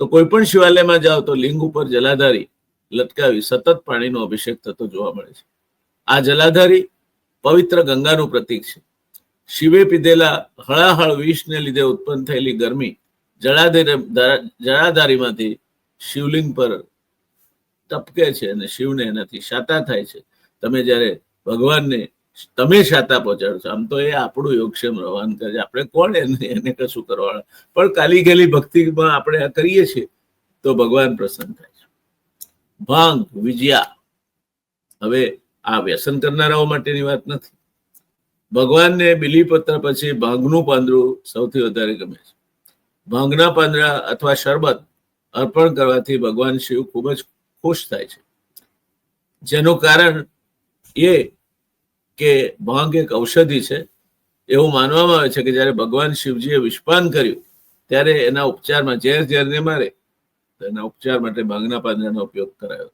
તો કોઈ પણ શિવાલયમાં જાઓ તો લિંગ ઉપર જલાધારી લટકાવી સતત પાણીનો અભિષેક થતો જોવા મળે છે. આ જલાધારી પવિત્ર ગંગાનું પ્રતીક છે. શિવે પીધેલા હળાહળ વિષને લીધે ઉત્પન્ન થયેલી ગરમી જળાધારીમાંથી શિવલિંગ પર ટપકે છે અને શિવને એનાથી શાતા થાય છે. તમે જ્યારે ભગવાનને તમે શાતા પહોંચાડો છો. આમ તો એ આપણું યોગક્ષેમ રવાન કરે છે, આપણે કોણ એને કશું કરવાના, પણ કાલી ગેલી ભક્તિમાં આપણે આ કરીએ છીએ તો ભગવાન પ્રસન્ન થાય છે. ભાંગ વિજયા, હવે આ વ્યસન કરનારાઓ માટેની વાત નથી. ભગવાનને બીલીપત્ર પછી ભાંગનું પાંદડું સૌથી વધારે ગમે છે. ભાંગના પાંદડા અથવા શરબત અર્પણ કરવાથી ભગવાન શિવ ખૂબ જ ખુશ થાય છે. જેનું કારણ એ કે ભાંગ એક ઔષધિ છે. એવું માનવામાં આવે છે કે જ્યારે ભગવાન શિવજીએ વિષપાન કર્યું ત્યારે એના ઉપચારમાં ઝેરને મારે તો એના ઉપચાર માટે ભાંગના પાંદડાનો ઉપયોગ કરાયો.